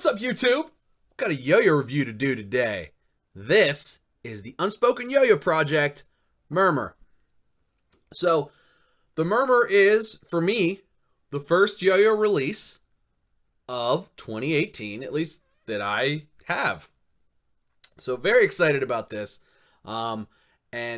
What's up, YouTube? Got a yo-yo review to do today. This is the Unspoken Yo-Yo project, Murmur. So, the Murmur is, for me, the first yo-yo release of 2018, at least that I have. So, very excited about this. And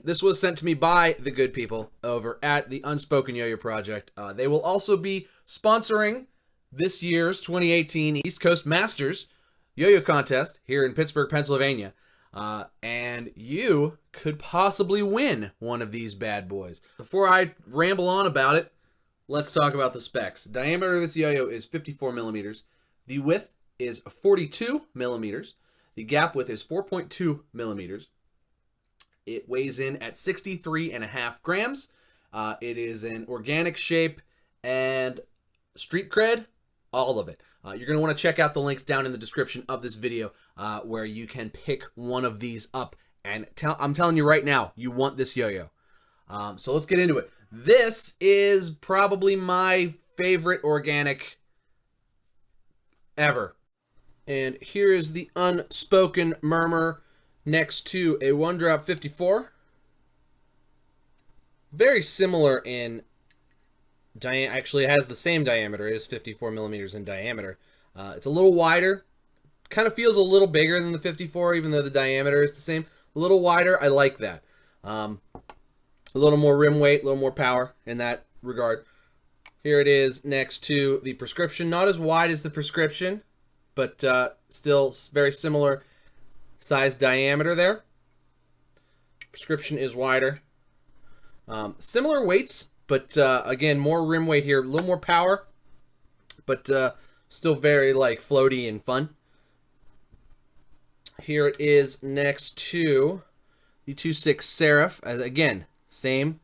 this was sent to me by the good people over at the Unspoken Yo-Yo project. They will also be sponsoring this year's 2018 East Coast Masters Yo-Yo contest here in Pittsburgh, Pennsylvania. And you could possibly win one of these bad boys. Before I ramble on about it, let's talk about the specs. The diameter of this yo-yo is 54 millimeters. The width is 42 millimeters. The gap width is 4.2 millimeters. It weighs in at 63.5 grams. It is an organic shape and street cred, all of it. You're going to want to check out the links down in the description of this video where you can pick one of these up. And I'm telling you right now, you want this yo-yo. So let's get into it. This is probably my favorite organic ever. And here is the Unspoken Murmur next to a 1-drop 54. Very similar in actually it has the same diameter. It is 54 millimeters in diameter. It's a little wider. Kind of feels a little bigger than the 54, even though the diameter is the same. A little wider. I like that. A little more rim weight, a little more power in that regard. Here it is next to the prescription. Not as wide as the prescription, but still very similar size diameter there. Prescription is wider. Similar weights, but again, more rim weight here, a little more power, but still very like floaty and fun. Here it is next to the 2.6 Seraph. Again, same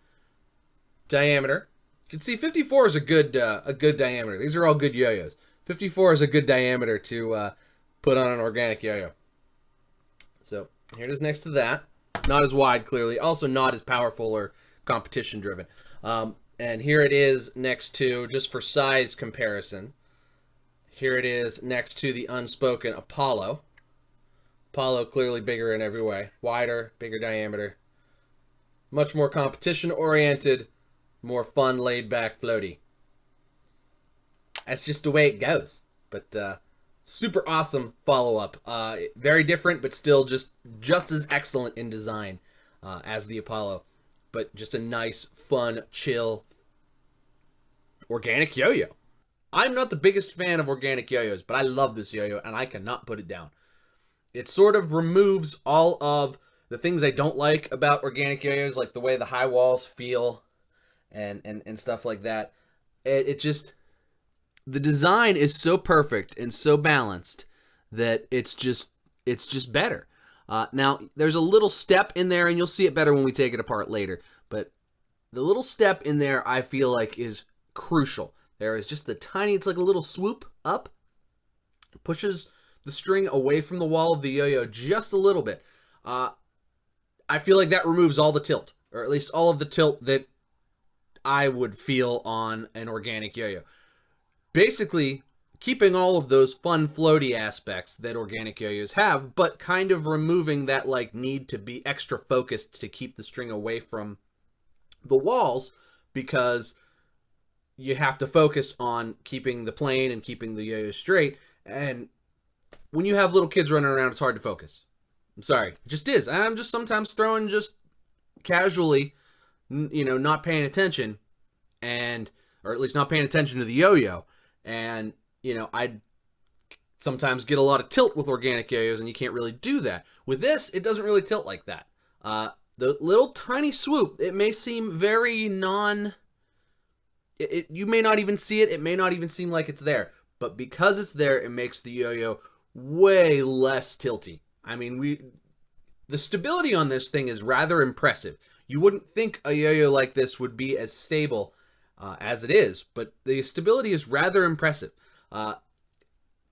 diameter. You can see 54 is a good diameter. These are all good yo-yos. 54 is a good diameter to put on an organic yo-yo. So here it is next to that. Not as wide, clearly. Also not as powerful or competition driven. And here it is next to, just for size comparison, here it is next to the Unspoken Apollo. Apollo clearly bigger in every way. Wider, bigger diameter. Much more competition oriented, more fun, laid back, floaty. That's just the way it goes. But super awesome follow-up. Very different, but still just as excellent in design as the Apollo. But just a nice, fun, chill, organic yo-yo. I'm not the biggest fan of organic yo-yos, but I love this yo-yo, and I cannot put it down. It sort of removes all of the things I don't like about organic yo-yos, like the way the high walls feel and stuff like that. It just... The design is so perfect and so balanced that it's just better. Now, there's a little step in there, and you'll see it better when we take it apart later. But the little step in there, I feel like, is crucial. There is just the tiny, it's like a little swoop up. Pushes the string away from the wall of the yo-yo just a little bit. I feel like that removes all the tilt, or at least all of the tilt that I would feel on an organic yo-yo. Basically, keeping all of those fun, floaty aspects that organic yo-yos have, but kind of removing that like need to be extra focused to keep the string away from the walls, because you have to focus on keeping the plane and keeping the yo-yo straight. And when you have little kids running around, it's hard to focus. I'm sorry, it just is. I'm just sometimes throwing just casually, not paying attention, or at least not paying attention to the yo-yo. And, I sometimes get a lot of tilt with organic yo-yos, and you can't really do that. With this, it doesn't really tilt like that. The little tiny swoop, it may seem very you may not even see it. It may not even seem like it's there. But because it's there, it makes the yo-yo way less tilty. I mean, the stability on this thing is rather impressive. You wouldn't think a yo-yo like this would be as stable as it is, but the stability is rather impressive.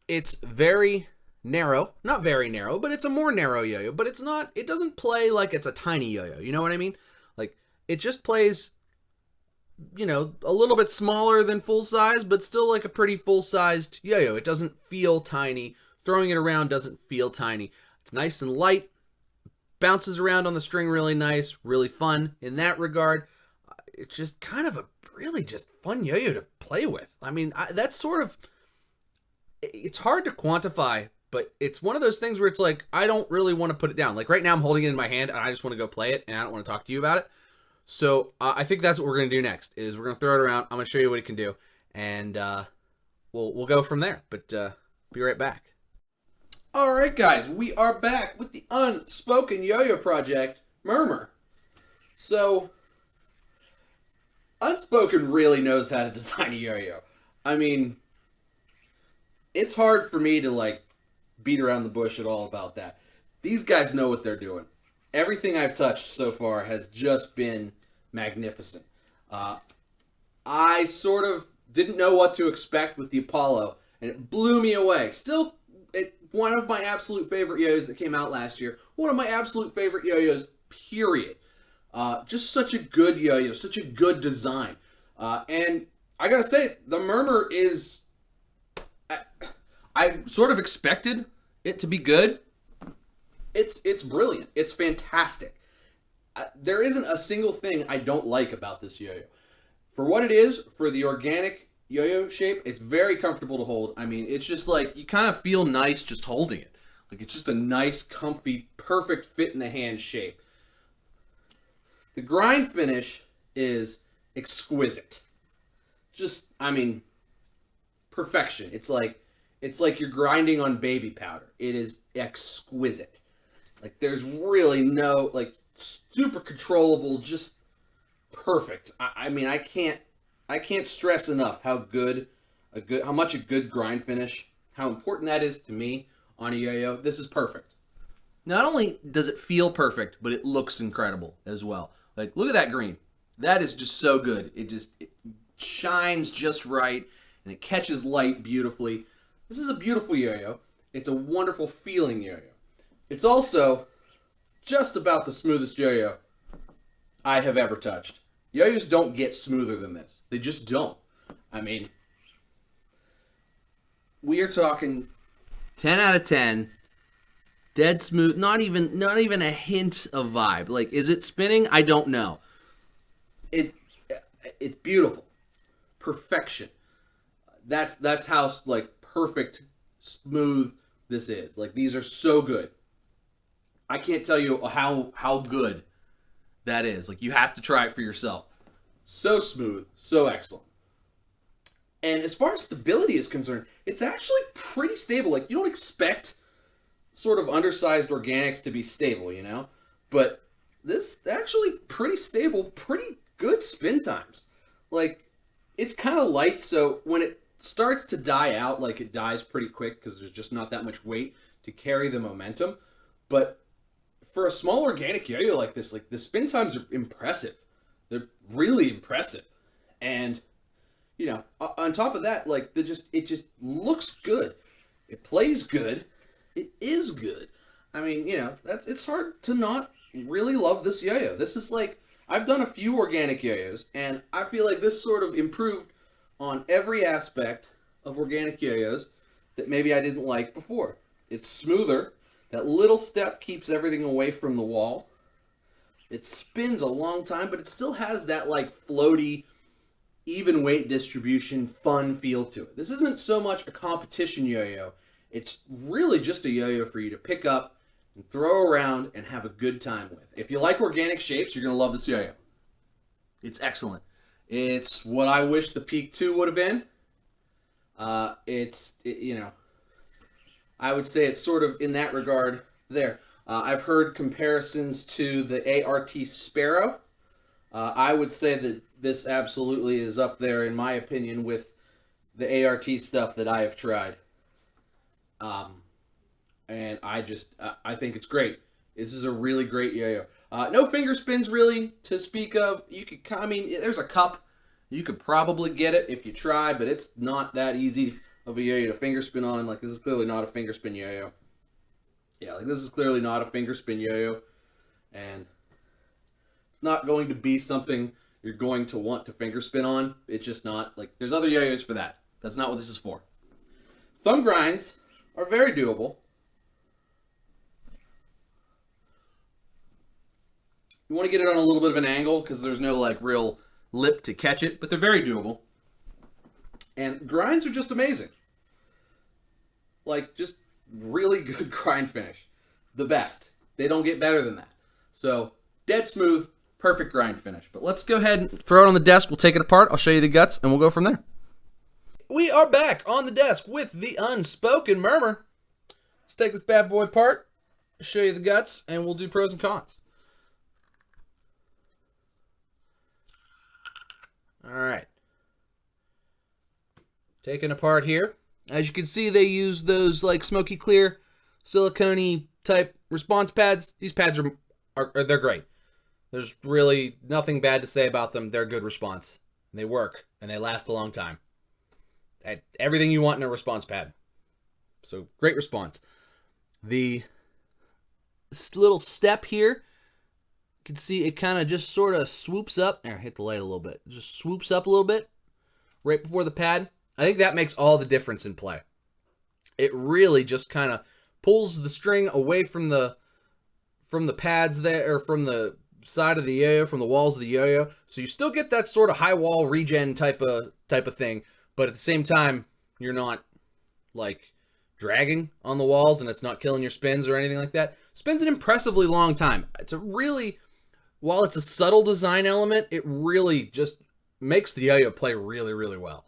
It's very narrow, not very narrow, but it's a more narrow yo-yo, but it doesn't play like it's a tiny yo-yo, you know what I mean? Like, it just plays, a little bit smaller than full size, but still like a pretty full-sized yo-yo. It doesn't feel tiny throwing it around doesn't feel tiny. It's nice and light, bounces around on the string really nice, really fun in that regard. It's just kind of a really just fun yo-yo to play with. I mean, that's sort of, it's hard to quantify, but it's one of those things where it's like, I don't really want to put it down. Like right now I'm holding it in my hand and I just want to go play it and I don't want to talk to you about it. So I think that's what we're going to do next, is we're going to throw it around. I'm going to show you what it can do, and we'll go from there, but be right back. All right, guys, we are back with the Unspoken Yo-Yo Project, Murmur. So, Unspoken really knows how to design a yo-yo. I mean, it's hard for me to, like, beat around the bush at all about that. These guys know what they're doing. Everything I've touched so far has just been magnificent. I sort of didn't know what to expect with the Apollo, and it blew me away. Still, one of my absolute favorite yo-yos that came out last year. One of my absolute favorite yo-yos, period. Just such a good yo-yo, such a good design. And I gotta say, the Murmur is... I sort of expected it to be good. It's brilliant. It's fantastic. There isn't a single thing I don't like about this yo-yo. For what it is, for the organic yo-yo shape, it's very comfortable to hold. I mean, it's just like, you kind of feel nice just holding it. Like, it's just a nice, comfy, perfect fit in the hand shape. The grind finish is exquisite. Just, I mean, perfection. It's like you're grinding on baby powder. It is exquisite. Like, there's really no, like, super controllable, just perfect. I mean, I can't stress enough how much a good grind finish, how important that is to me on a yo-yo. This is perfect. Not only does it feel perfect, but it looks incredible as well. Like, look at that green. That is just so good. It shines just right, and it catches light beautifully. This is a beautiful yo-yo. It's a wonderful feeling yo-yo. It's also just about the smoothest yo-yo I have ever touched. Yo-yos don't get smoother than this. They just don't. I mean, we are talking 10 out of 10, dead smooth, not even a hint of vibe. Like, is it spinning? I don't know. It's beautiful. Perfection. That's how, like, perfect, smooth this is. Like, these are so good. I can't tell you how good that is. Like, you have to try it for yourself. So smooth, so excellent. And as far as stability is concerned, it's actually pretty stable. Like, you don't expect sort of undersized organics to be stable, you know? But this actually pretty stable, pretty good spin times. Like, it's kind of light, so when it starts to die out, like, it dies pretty quick because there's just not that much weight to carry the momentum. But for a small organic yo-yo like this, like, the spin times are impressive. They're really impressive. And, you know, on top of that, like, it just looks good. It plays good. It is good. I mean, you know, it's hard to not really love this yo-yo. This is like, I've done a few organic yo-yos, and I feel like this sort of improved on every aspect of organic yo-yos that maybe I didn't like before. It's smoother. That little step keeps everything away from the wall. It spins a long time, but it still has that, like, floaty, even weight distribution, fun feel to it. This isn't so much a competition yo-yo. It's really just a yo-yo for you to pick up and throw around and have a good time with. If you like organic shapes, you're going to love this yo-yo. It's excellent. It's what I wish the Peak 2 would have been. You know, I would say it's sort of in that regard there. I've heard comparisons to the ART Sparrow. I would say that this absolutely is up there, in my opinion, with the ART stuff that I have tried. And I think it's great. This is a really great yo-yo. No finger spins really to speak of. I mean, there's a cup. You could probably get it if you try, but it's not that easy of a yo-yo to finger spin on. Like, this is clearly not a finger spin yo-yo. Yeah, like, this is clearly not a finger spin yo-yo. And it's not going to be something you're going to want to finger spin on. It's just not. Like, there's other yo-yos for that. That's not what this is for. Thumb grinds are very doable. You want to get it on a little bit of an angle because there's no like real lip to catch it, but they're very doable. And grinds are just amazing. Like, just really good grind finish. The best. They don't get better than that. So, dead smooth, perfect grind finish. But let's go ahead and throw it on the desk. We'll take it apart. I'll show you the guts, and we'll go from there. We are back on the desk with the Unspoken Murmur. Let's take this bad boy apart, show you the guts, and we'll do pros and cons. All right. Taken apart here. As you can see, they use those like smoky clear, silicone type response pads. These pads they're great. There's really nothing bad to say about them. They're a good response. And they work, and they last a long time. Everything you want in a response pad. So, great response. The little step here, you can see it kind of just sort of swoops up. There, hit the light a little bit. It just swoops up a little bit right before the pad. I think that makes all the difference in play. It really just kind of pulls the string away from the pads there, or from the side of the yo-yo, from the walls of the yo-yo. So you still get that sort of high wall regen type of thing, but at the same time, you're not like dragging on the walls and it's not killing your spins or anything like that. Spins an impressively long time. It's a really, while it's a subtle design element, it really just makes the yo-yo play really, really well.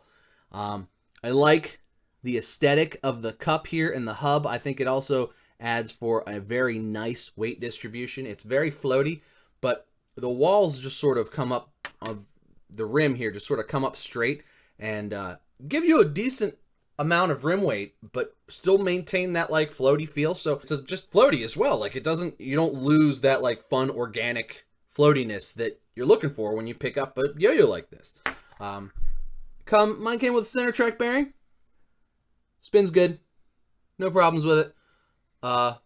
I like the aesthetic of the cup here and the hub. I think it also adds for a very nice weight distribution. It's very floaty, but the walls just sort of come up, of the rim here just sort of come up straight and give you a decent amount of rim weight, but still maintain that like floaty feel. So it's just floaty as well. Like you don't lose that like fun organic floatiness that you're looking for when you pick up a yo-yo like this. Mine came with a center track bearing. Spins good. No problems with it. I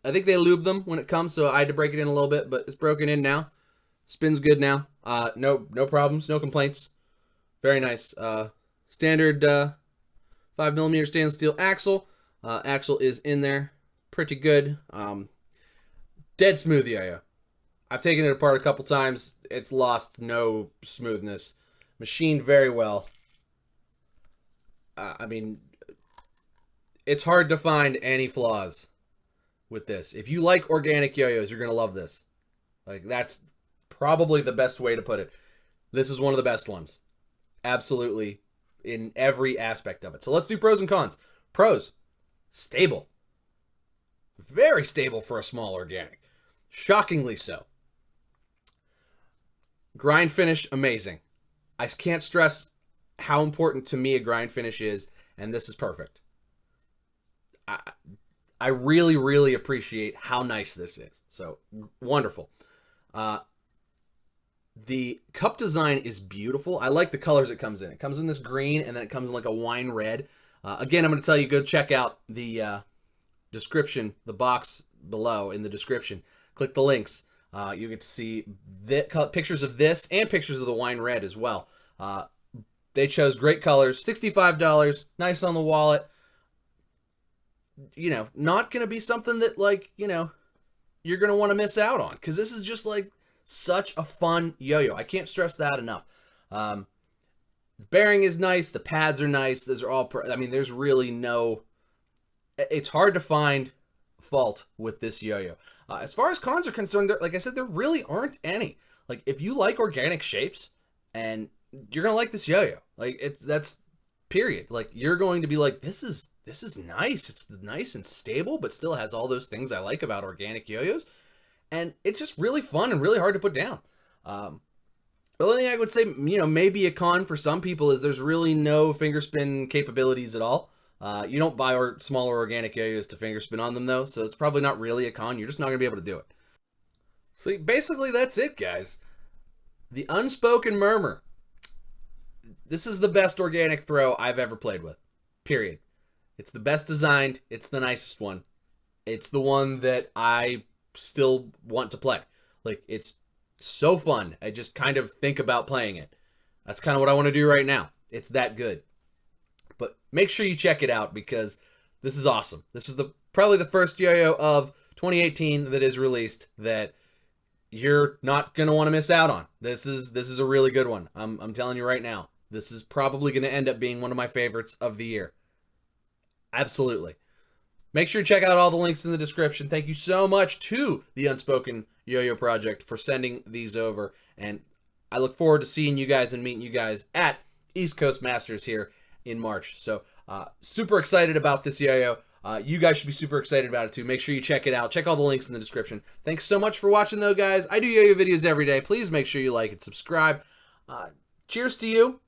think they lube them when it comes, so I had to break it in a little bit, but it's broken in now. Spins good now. No problems, no complaints. Very nice. Standard 5mm stainless steel axle. Axle is in there. Pretty good. Dead smooth yo-yo. I've taken it apart a couple times. It's lost no smoothness. Machined very well. I mean, it's hard to find any flaws with this. If you like organic yo-yos, you're going to love this. Like, that's probably the best way to put it. This is one of the best ones. Absolutely, in every aspect of it. So let's do pros and cons. Pros, stable. Very stable for a small organic. Shockingly so. Grind finish, amazing. I can't stress how important to me a grind finish is, and this is perfect. I really, really appreciate how nice this is. So, wonderful. The cup design is beautiful. I like the colors it comes in. It comes in this green, and then it comes in like a wine red. Again, I'm going to tell you, go check out the description, the box below in the description. Click the links. You get to see pictures of this and pictures of the wine red as well. They chose great colors. $65, nice on the wallet. You know, not going to be something that, like, you know, you're going to want to miss out on. Because this is just, like, such a fun yo-yo. I can't stress that enough. The bearing is nice. The pads are nice. Those are all... I mean, there's really no... It's hard to find fault with this yo-yo. As far as cons are concerned, like I said, there really aren't any. Like, if you like organic shapes, and you're going to like this yo-yo. Like, that's period. Like, you're going to be like, this is nice. It's nice and stable, but still has all those things I like about organic yo-yos. And it's just really fun and really hard to put down. The only thing I would say, you know, maybe a con for some people is there's really no finger spin capabilities at all. You don't buy smaller organic yo-yos to finger spin on them, though, so it's probably not really a con. You're just not going to be able to do it. So basically, that's it, guys. The Unspoken Murmur. This is the best organic throw I've ever played with. Period. It's the best designed. It's the nicest one. It's the one that I still want to play. Like, it's so fun. I just kind of think about playing it. That's kind of what I want to do right now. It's that good. But make sure you check it out because This is awesome. This is probably the first yo-yo of 2018 that is released that you're not going to want to miss out on. This is a really good one. I'm telling you right now. This is probably going to end up being one of my favorites of the year. Absolutely. Make sure to check out all the links in the description. Thank you so much to the Unspoken Yo-Yo Project for sending these over. And I look forward to seeing you guys and meeting you guys at East Coast Masters here in March. So super excited about this yo-yo. You guys should be super excited about it too. Make sure you check it out. Check all the links in the description. Thanks so much for watching though, guys. I do yo-yo videos every day. Please make sure you like and subscribe. Cheers to you.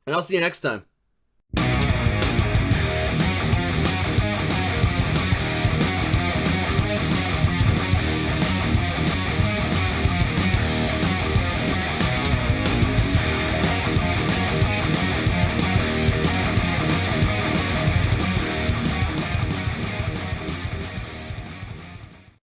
And I'll see you next time.